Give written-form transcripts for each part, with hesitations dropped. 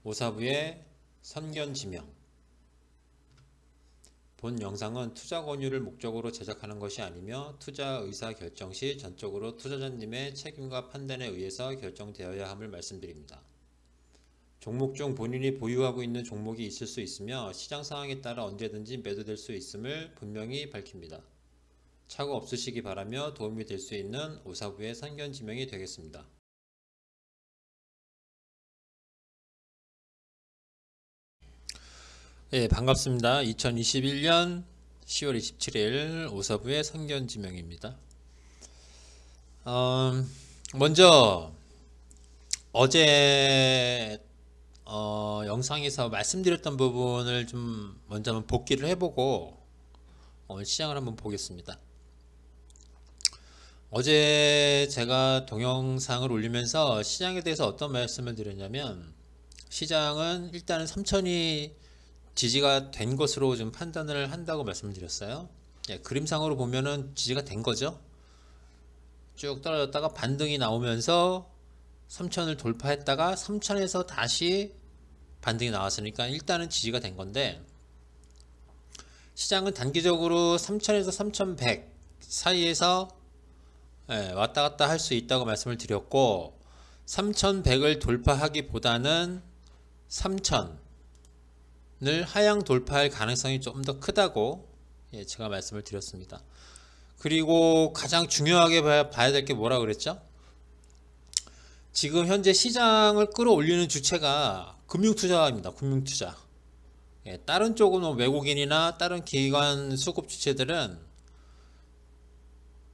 오사부의 선견지명. 본 영상은 투자 권유를 목적으로 제작하는 것이 아니며 투자 의사 결정 시 전적으로 투자자님의 책임과 판단에 의해서 결정되어야 함을 말씀드립니다. 종목 중 본인이 보유하고 있는 종목이 있을 수 있으며 시장 상황에 따라 언제든지 매도될 수 있음을 분명히 밝힙니다. 착오 없으시기 바라며 도움이 될 수 있는 오사부의 선견지명이 되겠습니다. 네, 반갑습니다. 2021년 10월 27일 오사부의 선견지명입니다. 먼저 어제 영상에서 말씀드렸던 부분을 좀 먼저 한번 복기를 해보고 시장을 한번 보겠습니다. 어제 제가 동영상을 올리면서 시장에 대해서 어떤 말씀을 드렸냐면, 시장은 일단은 3천이 지지가 된 것으로 좀 판단을 한다고 말씀을 드렸어요. 예, 그림상으로 보면은 지지가 된 거죠. 쭉 떨어졌다가 반등이 나오면서 3천을 돌파했다가 3천에서 다시 반등이 나왔으니까 일단은 지지가 된 건데, 시장은 단기적으로 3000에서 3100 사이에서 왔다 갔다 할 수 있다고 말씀을 드렸고, 3100을 돌파하기보다는 3000을 하향 돌파할 가능성이 좀 더 크다고 제가 말씀을 드렸습니다. 그리고 가장 중요하게 봐야 될 게 뭐라 그랬죠? 지금 현재 시장을 끌어올리는 주체가 금융투자입니다. 금융투자. 다른 쪽은 외국인이나 다른 기관 수급 주체들은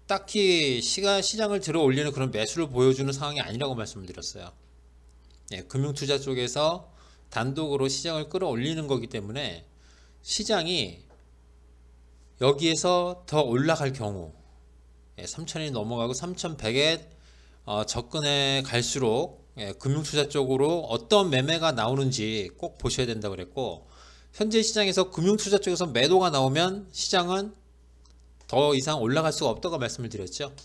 딱히 시장을 들어 올리는 그런 매수를 보여주는 상황이 아니라고 말씀을 드렸어요. 금융투자 쪽에서 단독으로 시장을 끌어올리는 거기 때문에, 시장이 여기에서 더 올라갈 경우 3000이 넘어가고 3100에 접근해 갈수록 금융투자 쪽으로 어떤 매매가 나오는지 꼭 보셔야 된다고 그랬고, 현재 시장에서 금융투자 쪽에서 매도가 나오면 시장은 더 이상 올라갈 수가 없다고 말씀을 드렸죠.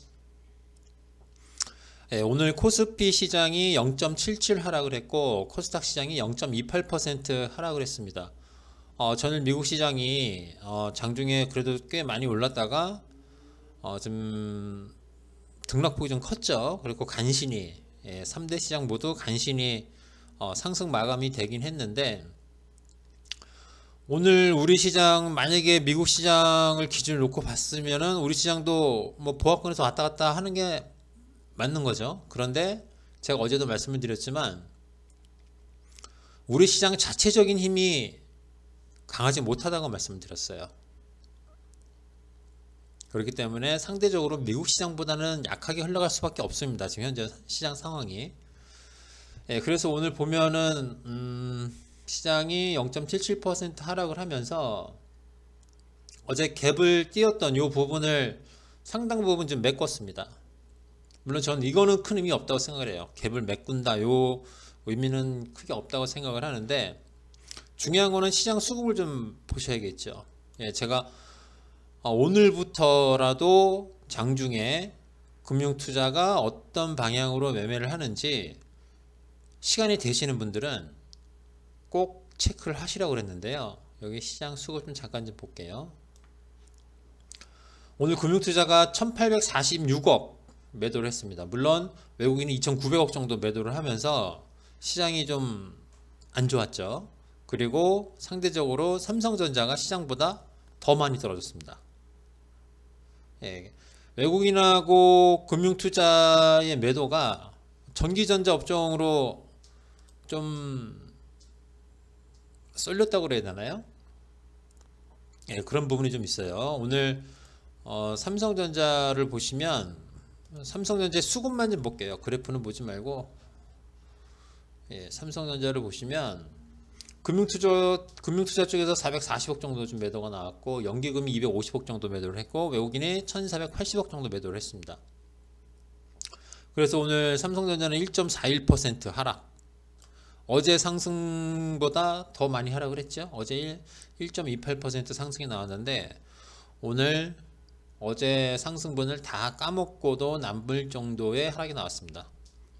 오늘 코스피 시장이 0.77 하락을 했고 코스닥 시장이 0.28% 하락을 했습니다. 저는 미국 시장이 장중에 그래도 꽤 많이 올랐다가 좀 등락폭이 좀 컸죠. 그리고 간신히 3대 시장 모두 간신히 상승 마감이 되긴 했는데, 오늘 우리 시장, 만약에 미국 시장을 기준으로 놓고 봤으면은 우리 시장도 뭐 보합권에서 왔다 갔다 하는 게 맞는 거죠. 그런데 제가 어제도 말씀을 드렸지만, 우리 시장 자체적인 힘이 강하지 못하다고 말씀을 드렸어요. 그렇기 때문에 상대적으로 미국 시장보다는 약하게 흘러갈 수밖에 없습니다. 지금 현재 시장 상황이. 그래서 오늘 보면은 시장이 0.77% 하락을 하면서 어제 갭을 띄웠던 이 부분을 상당 부분 좀 메꿨습니다. 물론 저는 이거는 큰 의미 없다고 생각을 해요. 갭을 메꾼다, 요 의미는 크게 없다고 생각을 하는데, 중요한 거는 시장 수급을 좀 보셔야겠죠. 제가 오늘부터라도 장중에 금융투자가 어떤 방향으로 매매를 하는지 시간이 되시는 분들은 꼭 체크를 하시라고 그랬는데요. 여기 시장 수급 좀 잠깐 좀 볼게요. 오늘 금융투자가 1846억 매도를 했습니다. 물론 외국인이 2900억 정도 매도를 하면서 시장이 좀 안 좋았죠. 그리고 상대적으로 삼성전자가 시장보다 더 많이 떨어졌습니다. 외국인하고 금융투자의 매도가 전기전자 업종으로 좀 쏠렸다고 그래야 되나요? 그런 부분이 좀 있어요. 오늘 삼성전자를 보시면, 삼성전자의 수급만 좀 볼게요. 그래프는 보지 말고 삼성전자를 보시면 금융투자 쪽에서 440억 정도 좀 매도가 나왔고, 연기금이 250억 정도 매도를 했고, 외국인이 1480억 정도 매도를 했습니다. 그래서 오늘 삼성전자는 1.41% 하락. 어제 상승보다 더 많이 하락을 했죠. 어제 1.28% 상승이 나왔는데, 오늘 어제 상승분을 다 까먹고도 남을 정도의 하락이 나왔습니다.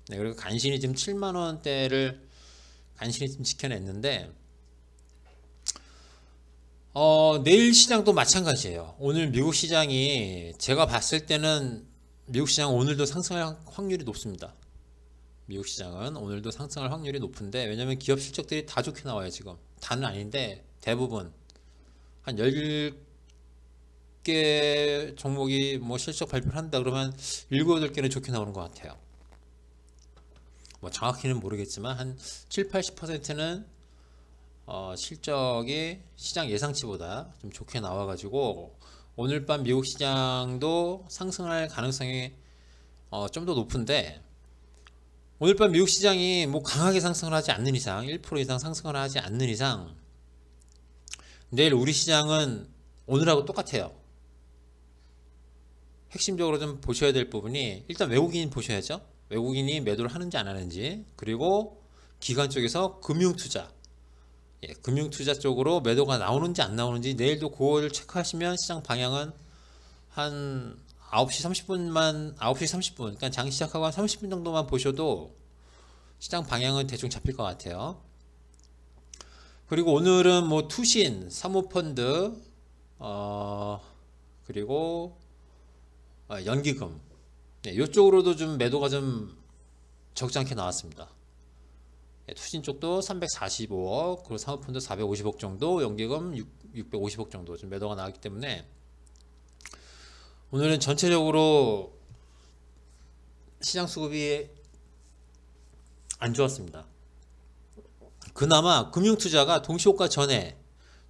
그리고 간신히 지금 7만원대를 간신히 좀 지켜냈는데 내일 시장도 마찬가지예요. 오늘 미국 시장이 제가 봤을 때는 미국 시장 오늘도 상승할 확률이 높습니다. 미국 시장은 오늘도 상승할 확률이 높은데, 왜냐면 기업 실적들이 다 좋게 나와요. 지금 다는 아닌데 대부분 한 10개 종목이 뭐 실적 발표를 한다 그러면 7, 8개는 좋게 나오는 것 같아요. 뭐 정확히는 모르겠지만 한 7, 80%는 실적이 시장 예상치보다 좀 좋게 나와가지고 오늘 밤 미국 시장도 상승할 가능성이 좀 더 높은데, 오늘 밤 미국 시장이 뭐 강하게 상승을 하지 않는 이상, 1% 이상 상승을 하지 않는 이상 내일 우리 시장은 오늘하고 똑같아요. 핵심적으로 좀 보셔야 될 부분이, 일단 외국인 보셔야죠. 외국인이 매도를 하는지 안 하는지, 그리고 기관 쪽에서 금융투자, 금융투자 쪽으로 매도가 나오는지 안 나오는지 내일도 그걸 체크하시면 시장 방향은 한 9시 30분, 그러니까 장 시작하고 한 30분 정도만 보셔도 시장 방향은 대충 잡힐 것 같아요. 그리고 오늘은 뭐 투신, 사모펀드, 그리고 연기금, 이쪽으로도 좀 매도가 좀 적지 않게 나왔습니다. 투신 쪽도 345억, 그리고 사모펀드 450억 정도, 연기금 650억 정도 좀 매도가 나왔기 때문에 오늘은 전체적으로 시장 수급이 안 좋았습니다. 그나마 금융투자가 동시효과 전에,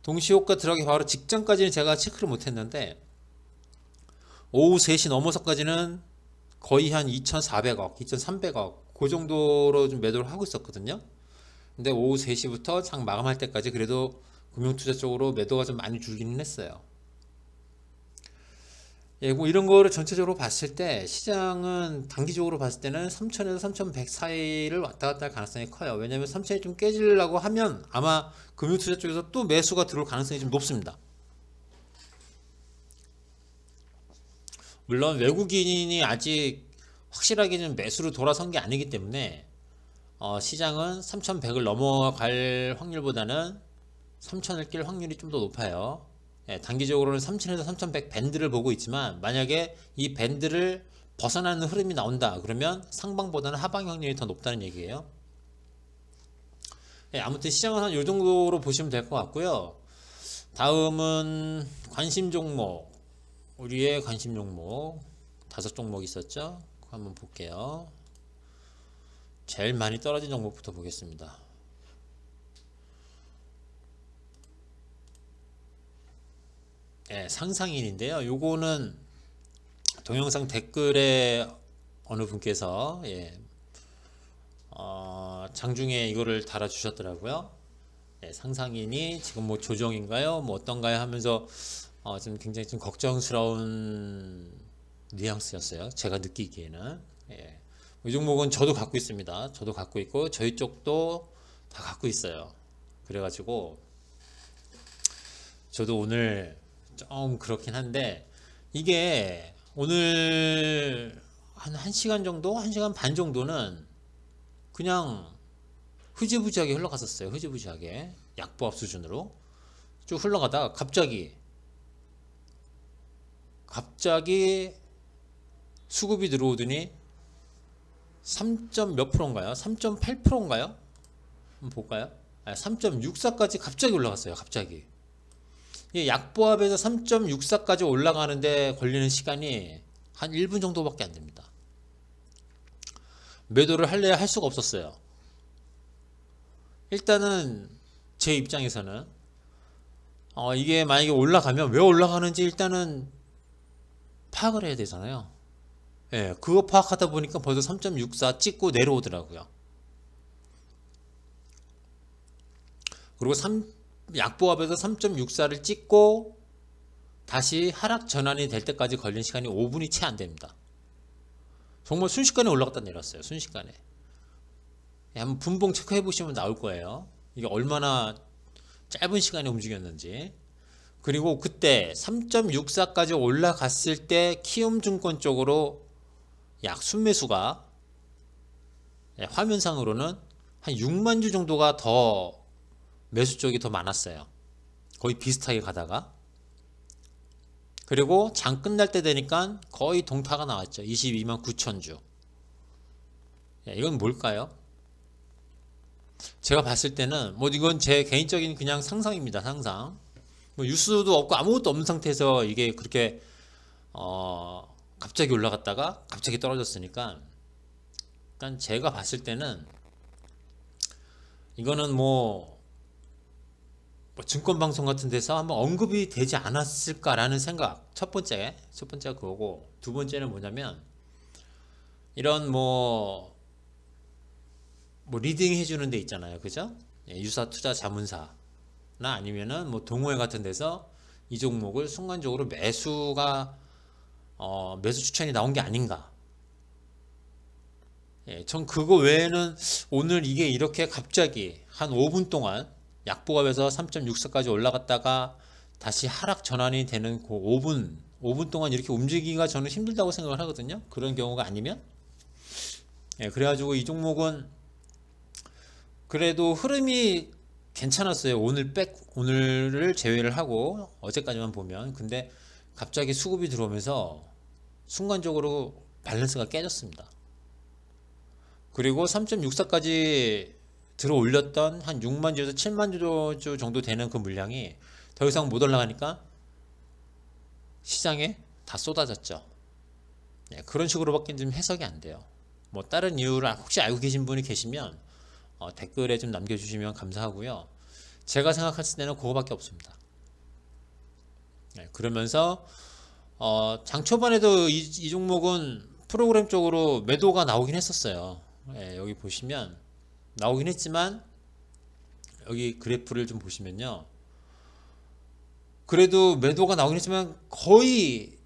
동시효과 들어가기 바로 직전까지는 제가 체크를 못했는데 오후 3시 넘어서까지는 거의 한 2,400억, 2,300억 그 정도로 좀 매도를 하고 있었거든요. 근데 오후 3시부터 장 마감할 때까지 그래도 금융투자 쪽으로 매도가 좀 많이 줄기는 했어요. 뭐 이런 거를 전체적으로 봤을 때 시장은 단기적으로 봤을 때는 3,000에서 3,100 사이를 왔다 갔다 할 가능성이 커요. 왜냐하면 3,000이 좀 깨지려고 하면 아마 금융투자 쪽에서 또 매수가 들어올 가능성이 좀 높습니다. 물론 외국인이 아직 확실하게 좀 매수로 돌아선 게 아니기 때문에 시장은 3,100을 넘어갈 확률보다는 3,000을 깰 확률이 좀 더 높아요. 단기적으로는 3,000에서 3,100 밴드를 보고 있지만, 만약에 이 밴드를 벗어나는 흐름이 나온다 그러면 상방보다는 하방 확률이 더 높다는 얘기예요. 아무튼 시장은 한 이 정도로 보시면 될 것 같고요. 다음은 관심 종목, 우리의 관심 종목 5종목 있었죠. 한번 볼게요. 제일 많이 떨어진 종목부터 보겠습니다. 상상인인데요. 요거는 동영상 댓글에 어느 분께서 장중에 이거를 달아 주셨더라고요. 상상인이 지금 뭐 조정인가요? 뭐 어떤가요? 하면서 좀 굉장히 좀 걱정스러운 뉘앙스였어요. 제가 느끼기에는. 이 종목은 저도 갖고 있습니다. 저도 갖고 있고 저희 쪽도 다 갖고 있어요. 그래가지고 저도 오늘 좀 그렇긴 한데, 이게 오늘 한 1시간 정도, 1시간 반 정도는 그냥 흐지부지하게 흘러갔었어요. 흐지부지하게 약보합 수준으로 쭉 흘러가다가 갑자기 수급이 들어오더니 3. 몇 프로인가요? 3.8%인가요? 한번 볼까요? 3.64까지 갑자기 올라갔어요. 갑자기. 약보합에서 3.64까지 올라가는데 걸리는 시간이 한 1분 정도밖에 안 됩니다. 매도를 할래야 할 수가 없었어요. 일단은 제 입장에서는 이게 만약에 올라가면 왜 올라가는지 일단은 파악을 해야 되잖아요. 그거 파악하다 보니까 벌써 3.64 찍고 내려오더라고요. 그리고 약보합에서 3.64를 찍고 다시 하락 전환이 될 때까지 걸린 시간이 5분이 채 안 됩니다. 정말 순식간에 올라갔다 내렸어요. 순식간에. 한번 분봉 체크해 보시면 나올 거예요. 이게 얼마나 짧은 시간에 움직였는지. 그리고 그때 3.64까지 올라갔을 때 키움증권 쪽으로 약 순매수가 화면상으로는 한 6만 주 정도가 더 매수 쪽이 더 많았어요. 거의 비슷하게 가다가. 그리고 장 끝날 때 되니까 거의 동타가 나왔죠. 22만 9천 주. 이건 뭘까요? 제가 봤을 때는 뭐 이건 제 개인적인 그냥 상상입니다. 상상. 뭐 뉴스도 없고 아무것도 없는 상태에서 이게 그렇게 갑자기 올라갔다가 갑자기 떨어졌으니까, 그러니까 제가 봤을 때는 이거는 뭐 증권방송 같은 데서 한번 언급이 되지 않았을까라는 생각. 첫 번째가 그거고, 두 번째는 뭐냐면 이런 뭐 리딩 해주는 데 있잖아요, 그죠? 유사투자 자문사나 아니면은 뭐 동호회 같은 데서 이 종목을 순간적으로 매수 추천이 나온 게 아닌가. 전 그거 외에는 오늘 이게 이렇게 갑자기 한 5분 동안 약보합에서 3.64까지 올라갔다가 다시 하락 전환이 되는 그 5분 동안 이렇게 움직이기가 저는 힘들다고 생각을 하거든요. 그런 경우가 아니면. 그래가지고 이 종목은 그래도 흐름이 괜찮았어요. 오늘을 제외를 하고 어제까지만 보면. 근데 갑자기 수급이 들어오면서 순간적으로 밸런스가 깨졌습니다. 그리고 3.64까지 들어 올렸던 한 6만 주에서 7만 주 정도 되는 그 물량이 더 이상 못 올라가니까 시장에 다 쏟아졌죠. 그런 식으로밖에 좀 해석이 안 돼요. 뭐 다른 이유를 혹시 알고 계신 분이 계시면 댓글에 좀 남겨주시면 감사하고요. 제가 생각했을 때는 그거밖에 없습니다. 그러면서 장 초반에도 이 종목은 프로그램 쪽으로 매도가 나오긴 했었어요. 여기 보시면 나오긴 했지만 여기 그래프를 좀 보시면요, 그래도 매도가 나오긴 했지만 거의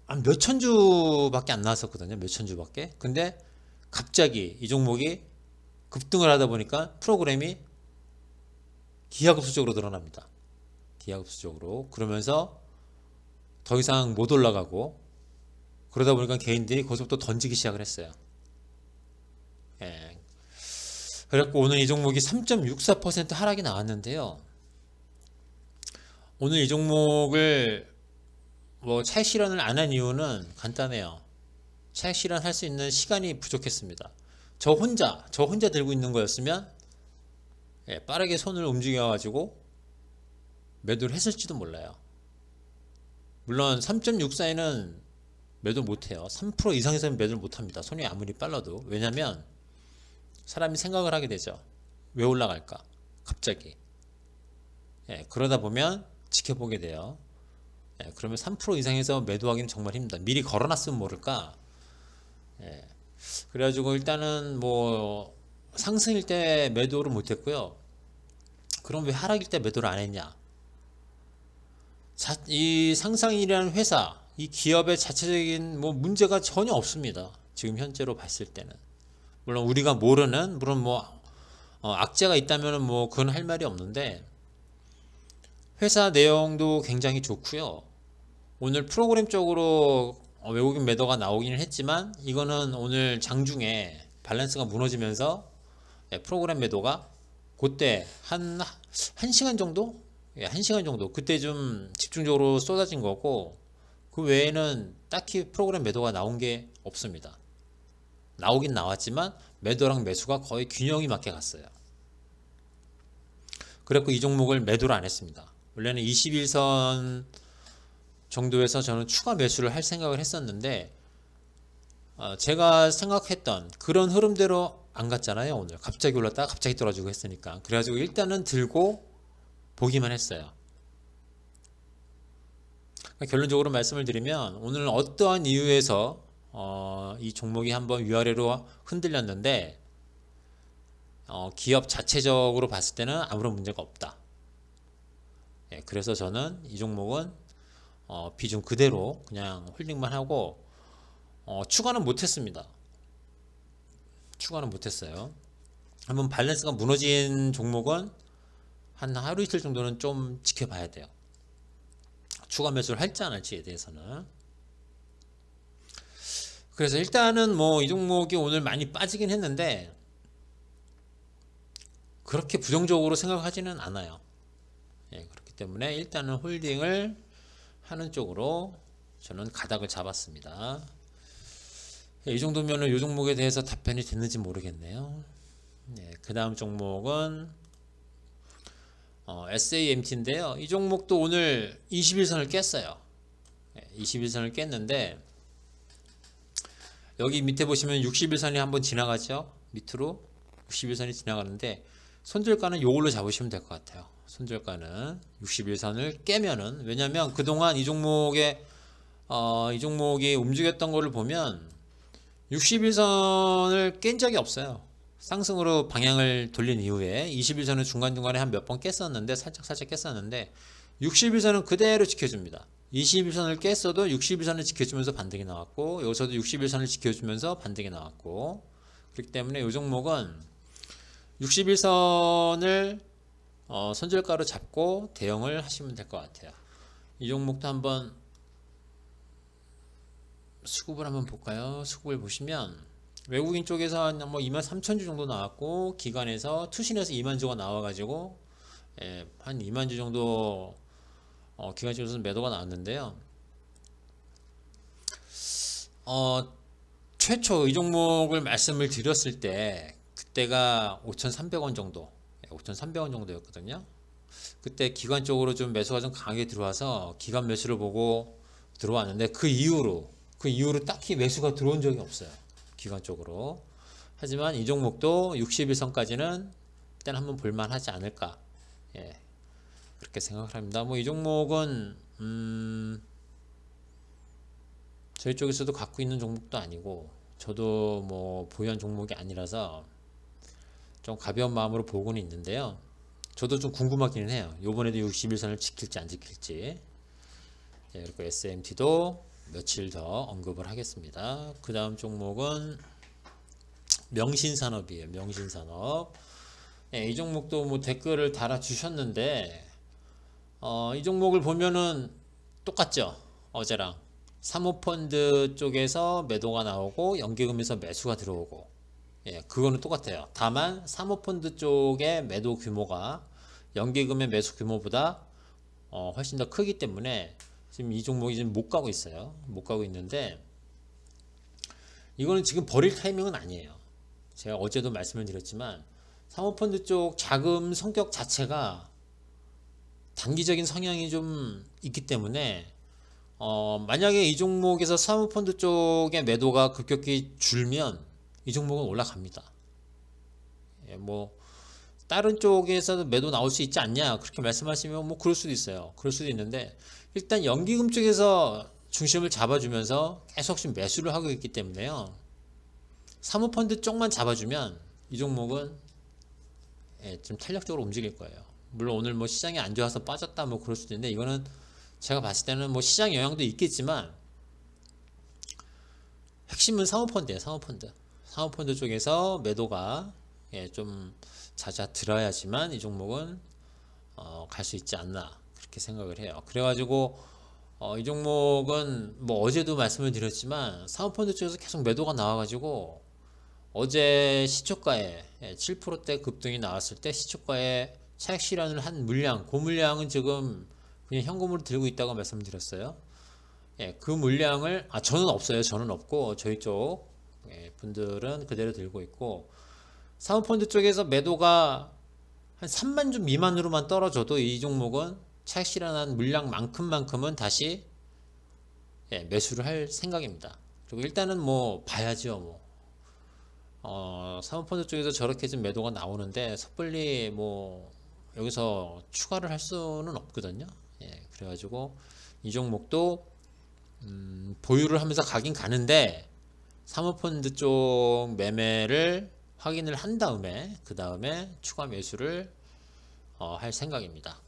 한 몇천 주밖에 안 나왔었거든요. 몇천 주밖에. 근데 갑자기 이 종목이 급등을 하다 보니까 프로그램이 기하급수적으로 늘어납니다. 기하급수적으로. 그러면서 더 이상 못 올라가고, 그러다 보니까 개인들이 거기서부터 던지기 시작을 했어요. 그래갖고 오늘 이 종목이 3.64% 하락이 나왔는데요. 오늘 이 종목을 뭐 차익 실현을 안 한 이유는 간단해요. 차익 실현할 수 있는 시간이 부족했습니다. 저 혼자 들고 있는 거였으면 빠르게 손을 움직여 가지고 매도를 했을지도 몰라요. 물론 3.64에는 매도 못해요. 3% 이상에서는 매도를 못합니다. 손이 아무리 빨라도. 왜냐면 사람이 생각을 하게 되죠. 왜 올라갈까? 갑자기. 그러다 보면 지켜보게 돼요. 그러면 3% 이상에서 매도하기는 정말 힘들다. 미리 걸어놨으면 모를까. 그래가지고 일단은 뭐 상승일 때 매도를 못했고요. 그럼 왜 하락일 때 매도를 안 했냐? 이 상상이라는 회사, 이 기업의 자체적인 뭐 문제가 전혀 없습니다. 지금 현재로 봤을 때는. 물론 우리가 모르는, 물론 뭐 악재가 있다면은 뭐 그건 할 말이 없는데, 회사 내용도 굉장히 좋고요. 오늘 프로그램 쪽으로 외국인 매도가 나오기는 했지만 이거는 오늘 장중에 밸런스가 무너지면서 프로그램 매도가 그때 한 1시간 정도? 1시간 정도 그때 좀 집중적으로 쏟아진 거고, 그 외에는 딱히 프로그램 매도가 나온 게 없습니다. 나오긴 나왔지만 매도랑 매수가 거의 균형이 맞게 갔어요. 그래서 이 종목을 매도를 안 했습니다. 원래는 21선 정도에서 저는 추가 매수를 할 생각을 했었는데, 제가 생각했던 그런 흐름대로 안 갔잖아요. 오늘 갑자기 올랐다가 갑자기 떨어지고 했으니까. 그래가지고 일단은 들고 보기만 했어요. 결론적으로 말씀을 드리면 오늘 어떠한 이유에서 이 종목이 한번 위아래로 흔들렸는데 기업 자체적으로 봤을 때는 아무런 문제가 없다. 그래서 저는 이 종목은 비중 그대로 그냥 홀딩만 하고 추가는 못했습니다. 추가는 못했어요. 한번 밸런스가 무너진 종목은 한 하루 이틀 정도는 좀 지켜봐야 돼요. 추가 매수를 할지 안 할지에 대해서는. 그래서 일단은 뭐 이 종목이 오늘 많이 빠지긴 했는데 그렇게 부정적으로 생각하지는 않아요. 예, 그렇기 때문에 일단은 홀딩을 하는 쪽으로 저는 가닥을 잡았습니다. 예, 이 정도면은 이 종목에 대해서 답변이 됐는지 모르겠네요. 예, 그 다음 종목은 SAMT인데요. 이 종목도 오늘 21선을 깼어요. 예, 21선을 깼는데 여기 밑에 보시면 61선이 한번 지나가죠. 밑으로 61선이 지나가는데 손절가는 요걸로 잡으시면 될 것 같아요. 손절가는 61선을 깨면은, 왜냐면 그동안 이 종목이 움직였던 거를 보면 61선을 깬 적이 없어요. 상승으로 방향을 돌린 이후에 21선은 중간중간에 한 몇 번 깼었는데, 살짝 깼었는데 61선은 그대로 지켜줍니다. 21선을 깼어도 61선을 지켜주면서 반등이 나왔고, 여기서도 61선을 지켜주면서 반등이 나왔고, 그렇기 때문에 이 종목은 61선을 손절가로 잡고 대응을 하시면 될 것 같아요. 이 종목도 한번 수급을 한번 볼까요? 수급을 보시면 외국인 쪽에서 한 뭐 23,000주 정도 나왔고, 기관에서 투신에서 2만주가 나와가지고 한 2만주 정도 기관 쪽에서 매도가 나왔는데요. 최초 이 종목을 말씀을 드렸을 때 그때가 5,300원 정도, 5,300원 정도였거든요. 그때 기관 쪽으로 좀 매수가 좀 강하게 들어와서 기관 매수를 보고 들어왔는데, 그 이후로 딱히 매수가 들어온 적이 없어요, 기관 쪽으로. 하지만 이 종목도 61선까지는 일단 한번 볼만 하지 않을까, 예, 그렇게 생각을 합니다. 뭐 이 종목은 저희 쪽에서도 갖고 있는 종목도 아니고, 저도 뭐 보유한 종목이 아니라서 좀 가벼운 마음으로 보고는 있는데요. 저도 좀 궁금하기는 해요. 요번에도 61선을 지킬지 안 지킬지. 예, 그리고 SMT도 며칠 더 언급을 하겠습니다. 그 다음 종목은 명신산업이에요. 명신산업. 예, 이 종목도 뭐 댓글을 달아 주셨는데, 이 종목을 보면은 똑같죠. 어제랑 사모펀드 쪽에서 매도가 나오고 연계금에서 매수가 들어오고, 예, 그거는 똑같아요. 다만 사모펀드 쪽의 매도 규모가 연계금의 매수 규모보다 훨씬 더 크기 때문에 지금 이 종목이 지금 못 가고 있어요. 못 가고 있는데, 이거는 지금 버릴 타이밍은 아니에요. 제가 어제도 말씀을 드렸지만 사모펀드 쪽 자금 성격 자체가 단기적인 성향이 좀 있기 때문에 만약에 이 종목에서 사모펀드 쪽의 매도가 급격히 줄면 이 종목은 올라갑니다. 예, 뭐 다른 쪽에서도 매도 나올 수 있지 않냐, 그렇게 말씀하시면 뭐 그럴 수도 있어요. 그럴 수도 있는데, 일단 연기금 쪽에서 중심을 잡아주면서 계속 지금 매수를 하고 있기 때문에요. 사모펀드 쪽만 잡아주면 이 종목은 좀 탄력적으로 움직일 거예요. 물론 오늘 뭐 시장이 안 좋아서 빠졌다 뭐 그럴 수도 있는데, 이거는 제가 봤을 때는 뭐 시장 영향도 있겠지만 핵심은 사모펀드예요. 사모펀드 쪽에서 매도가 좀 잦아들어야지만 이 종목은 갈 수 있지 않나, 그렇게 생각을 해요. 그래가지고 이 종목은 뭐 어제도 말씀을 드렸지만 사모펀드 쪽에서 계속 매도가 나와가지고, 어제 시초가에 7%대 급등이 나왔을 때 시초가에 차익 실현을 한 물량, 그 물량은 지금 그냥 현금으로 들고 있다고 말씀드렸어요. 예, 그 물량을 저는 없어요. 저는 없고 저희 쪽 분들은 그대로 들고 있고, 사모펀드 쪽에서 매도가 한 3만 주 미만으로만 떨어져도 이 종목은 차익 실현한 물량만큼은 다시 매수를 할 생각입니다. 그리고 일단은 뭐 봐야죠. 뭐 사모펀드 쪽에서 저렇게 좀 매도가 나오는데 섣불리 뭐 여기서 추가를 할 수는 없거든요. 예, 그래가지고 이 종목도 보유를 하면서 가긴 가는데, 사모펀드 쪽 매매를 확인을 한 다음에 그 다음에 추가 매수를 할 생각입니다.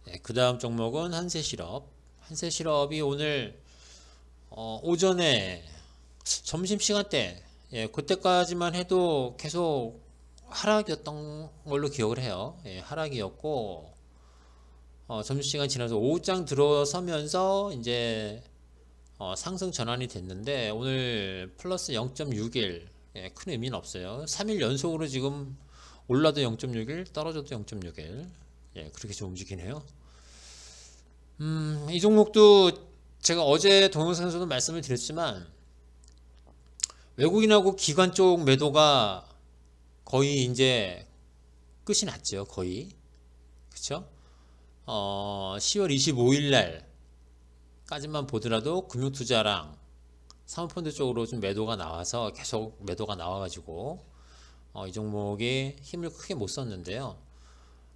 예, 그 다음 종목은 한세실업. 한세실업이 오늘 오전에 점심시간대, 그때까지만 해도 계속 하락이었던 걸로 기억을 해요. 예, 하락이었고, 점심시간 지나서 오후장 들어서면서 이제 상승 전환이 됐는데, 오늘 플러스 0.61, 예, 큰 의미는 없어요. 3일 연속으로 지금 올라도 0.6일, 떨어져도 0.6일. 예, 그렇게 좀 움직이네요. 이 종목도 제가 어제 동영상에서도 말씀을 드렸지만 외국인하고 기관 쪽 매도가 거의 이제 끝이 났죠. 거의. 그쵸? 10월 25일 날까지만 보더라도 금융투자랑 사모펀드 쪽으로 좀 매도가 나와서 계속 매도가 나와가지고 이 종목이 힘을 크게 못 썼는데요.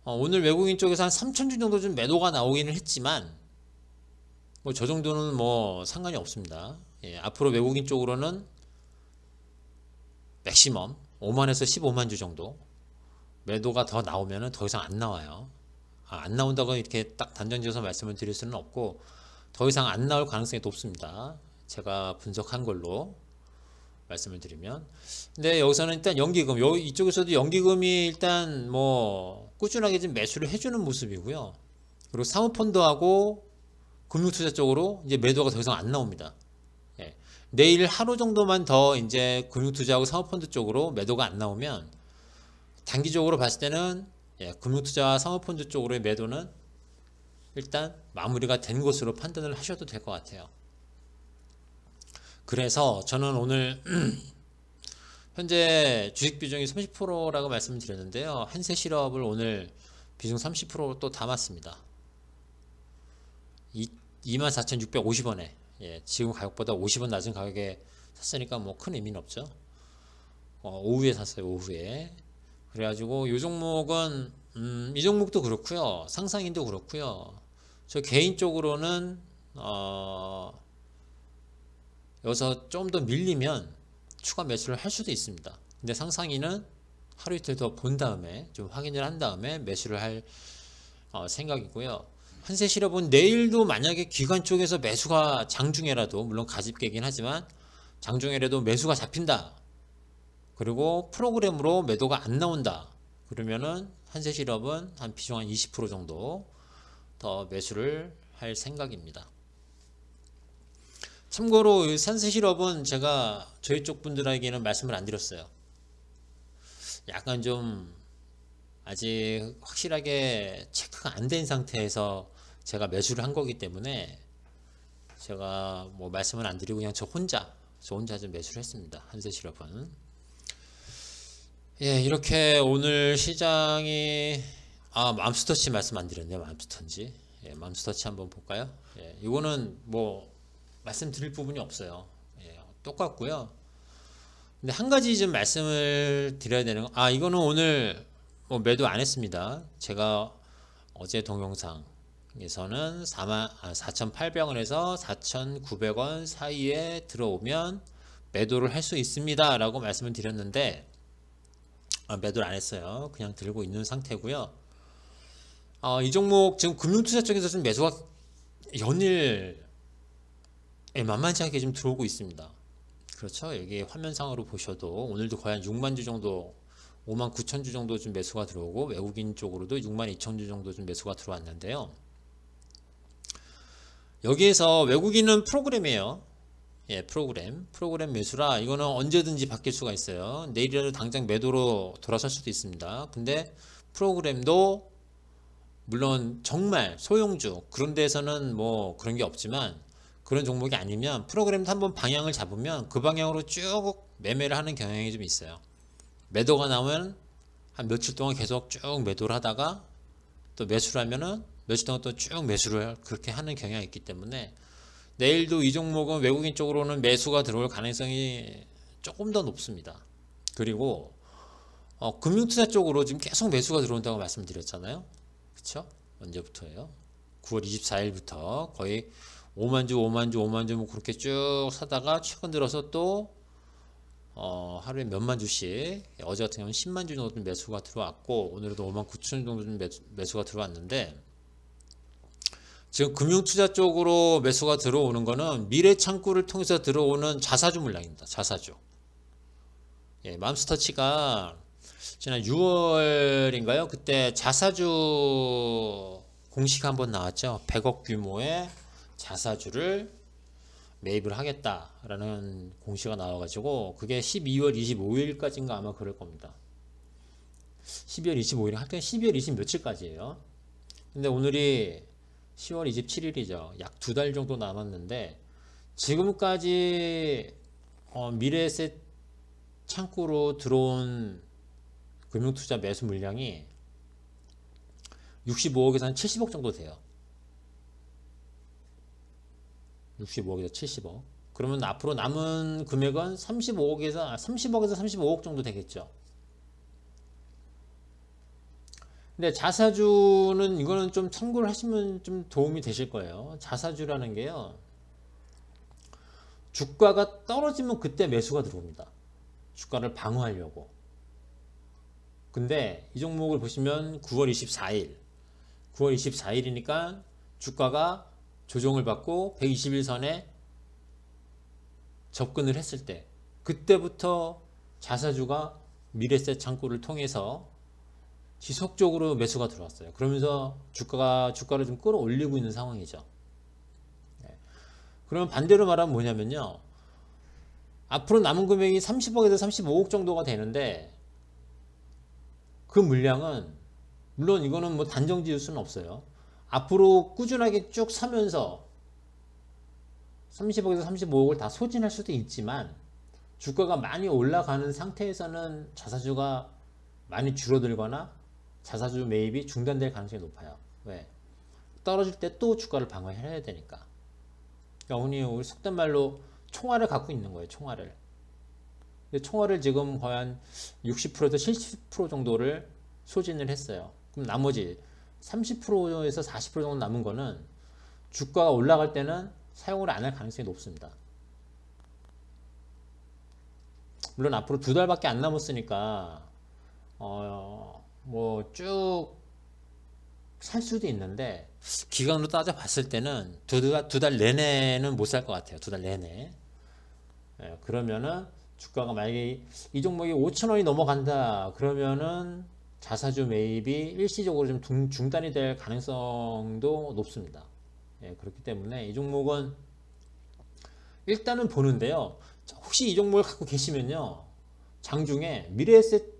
오늘 외국인 쪽에서 한 3,000주 정도 좀 매도가 나오기는 했지만 뭐 저 정도는 뭐 상관이 없습니다. 예, 앞으로 외국인 쪽으로는 맥시멈 5만에서 15만 주 정도 매도가 더 나오면은 더 이상 안 나와요. 안 나온다고 이렇게 딱 단정지어서 말씀을 드릴 수는 없고 더 이상 안 나올 가능성이 높습니다. 제가 분석한 걸로 말씀을 드리면. 근데 여기서는 일단 연기금, 이쪽에서도 연기금이 일단 뭐 꾸준하게 좀 매수를 해주는 모습이고요. 그리고 사모펀드하고 금융투자 쪽으로 이제 매도가 더 이상 안 나옵니다. 예. 내일 하루 정도만 더 이제 금융투자하고 사모펀드 쪽으로 매도가 안 나오면 단기적으로 봤을 때는 예, 금융투자와 사모펀드 쪽으로의 매도는 일단 마무리가 된 것으로 판단을 하셔도 될 것 같아요. 그래서 저는 오늘 현재 주식 비중이 30%라고 말씀을 드렸는데요. 한세실업을 오늘 비중 30% 또 담았습니다. 24,650원에 예, 지금 가격보다 50원 낮은 가격에 샀으니까 뭐 큰 의미는 없죠. 오후에 샀어요. 오후에. 그래가지고 이 종목은 이 종목도 그렇고요. 상상인도 그렇고요. 저 개인적으로는 여기서 좀 더 밀리면 추가 매수를 할 수도 있습니다. 근데 상상인은 하루 이틀 더 본 다음에 좀 확인을 한 다음에 매수를 할 생각이고요. 한세실업은 내일도 만약에 기관 쪽에서 매수가 장중에라도 물론 가집개긴 하지만 장중에라도 매수가 잡힌다. 그리고 프로그램으로 매도가 안 나온다. 그러면은 한세실업은 한 비중 한 20% 정도 더 매수를 할 생각입니다. 참고로 한세실업은 제가 저희 쪽 분들에게는 말씀을 안 드렸어요. 약간 좀 아직 확실하게 체크가 안 된 상태에서 제가 매수를 한 거기 때문에 제가 뭐 말씀을 안 드리고 그냥 저 혼자 좀 매수를 했습니다. 한세실업은. 예, 이렇게 오늘 시장이 맘스터치 말씀 안 드렸네요. 맘스터치. 예, 맘스터치 한번 볼까요? 예, 이거는 뭐 말씀드릴 부분이 없어요. 예, 똑같고요. 근데 한 가지 좀 말씀을 드려야 되는 거, 이거는 오늘 뭐 매도 안 했습니다. 제가 어제 동영상에서는 4,800원에서 4,900원 사이에 들어오면 매도를 할 수 있습니다 라고 말씀을 드렸는데 매도를 안 했어요. 그냥 들고 있는 상태고요. 이 종목 지금 금융투자 쪽에서 좀 매수가 연일 만만치 않게 좀 들어오고 있습니다. 그렇죠. 여기 화면상으로 보셔도 오늘도 거의 한 6만 주 정도 5만 9천 주 정도 좀 매수가 들어오고 외국인 쪽으로도 6만 2천 주 정도 좀 매수가 들어왔는데요. 여기에서 외국인은 프로그램이에요. 예, 프로그램 매수라 이거는 언제든지 바뀔 수가 있어요. 내일이라도 당장 매도로 돌아설 수도 있습니다. 근데 프로그램도 물론 정말 소형주 그런 데에서는 뭐 그런 게 없지만 그런 종목이 아니면 프로그램도 한번 방향을 잡으면 그 방향으로 쭉 매매를 하는 경향이 좀 있어요. 매도가 나오면 한 며칠 동안 계속 쭉 매도를 하다가 또 매수를 하면은 며칠 동안 또 쭉 매수를 그렇게 하는 경향이 있기 때문에 내일도 이 종목은 외국인 쪽으로는 매수가 들어올 가능성이 조금 더 높습니다. 그리고 금융투자 쪽으로 지금 계속 매수가 들어온다고 말씀드렸잖아요. 그쵸? 언제부터예요? 9월 24일부터 거의 5만주 뭐 그렇게 쭉 사다가 최근 들어서 또 하루에 몇만 주씩 어제 같은 경우는 10만 주 정도 매수가 들어왔고 오늘도 5만 9천 정도 매수가 들어왔는데 지금 금융투자 쪽으로 매수가 들어오는 거는 미래 창구를 통해서 들어오는 자사주 물량입니다. 자사주. 예, 맘스터치가 지난 6월인가요? 그때 자사주 공식 한번 나왔죠. 100억 규모의 자사주를 매입을 하겠다라는 공시가 나와가지고 그게 12월 25일까지인가 아마 그럴 겁니다. 12월 25일, 하여튼 12월 20 며칠까지예요. 근데 오늘이 10월 27일이죠. 약 2달 정도 남았는데 지금까지 미래에셋 창구로 들어온 금융투자 매수 물량이 65억에서 한 70억 정도 돼요. 65억에서 70억. 그러면 앞으로 남은 금액은 30억에서 35억 정도 되겠죠. 근데 자사주는 이거는 좀 참고를 하시면 좀 도움이 되실 거예요. 자사주라는 게요. 주가가 떨어지면 그때 매수가 들어옵니다. 주가를 방어하려고. 근데 이 종목을 보시면 9월 24일이니까 주가가 조정을 받고 121선에 접근을 했을 때 그때부터 자사주가 미래셋 창구를 통해서 지속적으로 매수가 들어왔어요. 그러면서 주가를 좀 끌어올리고 있는 상황이죠. 그러면 반대로 말하면 뭐냐면요. 앞으로 남은 금액이 30억에서 35억 정도가 되는데 그 물량은 물론 이거는 뭐 단정 지을 수는 없어요. 앞으로 꾸준하게 쭉 사면서 30억에서 35억을 다 소진할 수도 있지만 주가가 많이 올라가는 상태에서는 자사주가 많이 줄어들거나 자사주 매입이 중단될 가능성이 높아요. 왜? 떨어질 때 또 주가를 방어해야 되니까. 그러니까 우리 속된 말로 총알을 갖고 있는 거예요. 총알을. 근데 총알을 지금 거의 한 60%에서 70% 정도를 소진을 했어요. 그럼 나머지 30%에서 40% 정도 남은 거는 주가가 올라갈 때는 사용을 안 할 가능성이 높습니다. 물론 앞으로 2달밖에 안 남았으니까 뭐 쭉 살 수도 있는데 기간으로 따져봤을 때는 두 달 내내는 못 살 것 같아요. 2달 내내. 그러면은 주가가 만약에 이 종목이 5,000원이 넘어간다 그러면은 자사주 매입이 일시적으로 좀 중단이 될 가능성도 높습니다. 그렇기 때문에 이 종목은 일단은 보는데요. 혹시 이 종목을 갖고 계시면요. 장중에 미래에셋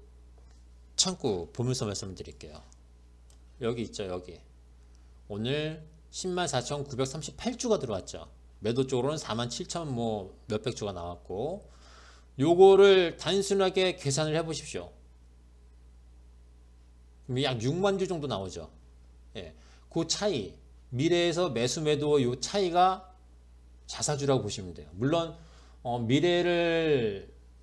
창구 보면서 말씀드릴게요. 여기 있죠. 여기. 오늘 104,938주가 들어왔죠. 매도 쪽으로는 47,000 뭐 몇백 주가 나왔고 요거를 단순하게 계산을 해 보십시오. 약 6만 주 정도 나오죠. 그 차이, 미래에서 매수 매도 요 차이가 자사주라고 보시면 돼요. 물론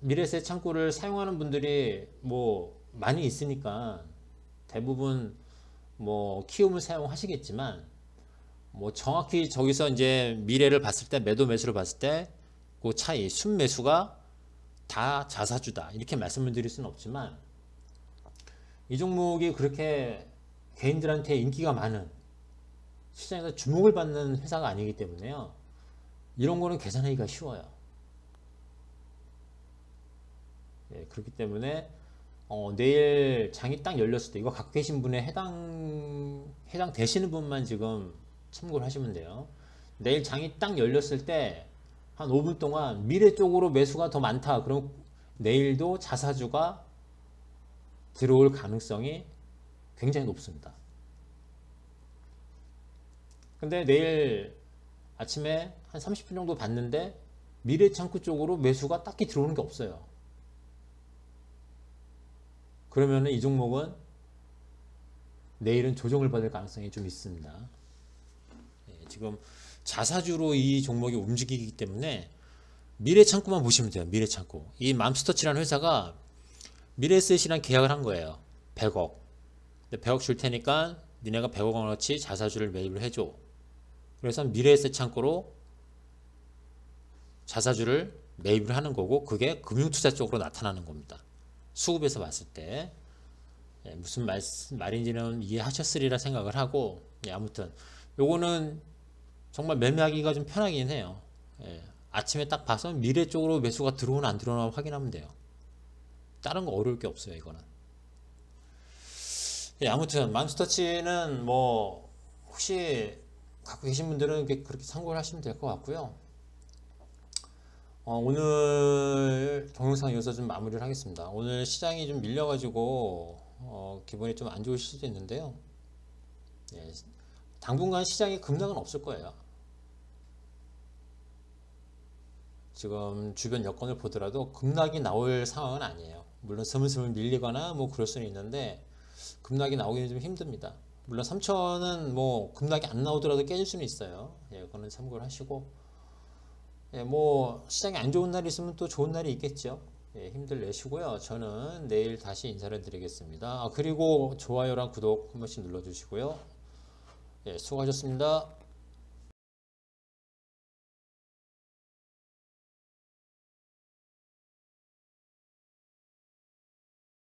미래에셋 창구를 사용하는 분들이 뭐 많이 있으니까 대부분 뭐 키움을 사용하시겠지만 뭐 정확히 저기서 이제 미래를 봤을 때 매도 매수를 봤을 때 그 차이 순매수가 다 자사주다 이렇게 말씀을 드릴 수는 없지만 이 종목이 그렇게 개인들한테 인기가 많은 시장에서 주목을 받는 회사가 아니기 때문에요. 이런 거는 계산하기가 쉬워요. 그렇기 때문에 내일 장이 딱 열렸을 때 이거 갖고 계신 분의 해당 되시는 분만 지금 참고를 하시면 돼요. 내일 장이 딱 열렸을 때 한 5분 동안 미래 쪽으로 매수가 더 많다. 그럼 내일도 자사주가 들어올 가능성이 굉장히 높습니다. 근데 내일 아침에 한 30분 정도 봤는데 미래 창구 쪽으로 매수가 딱히 들어오는 게 없어요. 그러면 이 종목은 내일은 조정을 받을 가능성이 좀 있습니다. 지금 자사주로 이 종목이 움직이기 때문에 미래창구만 보시면 돼요. 미래창구. 이 맘스터치라는 회사가 미래에셋이랑 계약을 한 거예요. 100억. 100억 줄 테니까 니네가 100억 원어치 자사주를 매입을 해줘. 그래서 미래에셋 창구로 자사주를 매입을 하는 거고 그게 금융투자 쪽으로 나타나는 겁니다. 수급에서 봤을 때 무슨 말인지는 이해하셨으리라 생각을 하고 아무튼 요거는 정말 매매하기가 좀 편하긴 해요. 아침에 딱 봐서 미래 쪽으로 매수가 들어오나 안 들어오나 확인하면 돼요. 다른 거 어려울 게 없어요. 이거는. 아무튼 맘스터치는 뭐 혹시 갖고 계신 분들은 그렇게 참고를 하시면 될 것 같고요. 오늘 동영상 여기서 좀 마무리를 하겠습니다. 오늘 시장이 좀 밀려가지고 기분이 좀 안 좋으실 수도 있는데요. 예, 당분간 시장에 급락은 없을 거예요. 지금 주변 여건을 보더라도 급락이 나올 상황은 아니에요. 물론 스물스물 밀리거나 뭐 그럴 수는 있는데 급락이 나오기는 좀 힘듭니다. 물론 3천은 뭐 급락이 안 나오더라도 깨질 수는 있어요. 예, 그거는 참고를 하시고, 예, 뭐 시장이 안 좋은 날이 있으면 또 좋은 날이 있겠죠. 예, 힘들 내시고요. 저는 내일 다시 인사를 드리겠습니다. 그리고 좋아요랑 구독 한 번씩 눌러주시고요. 예, 수고하셨습니다.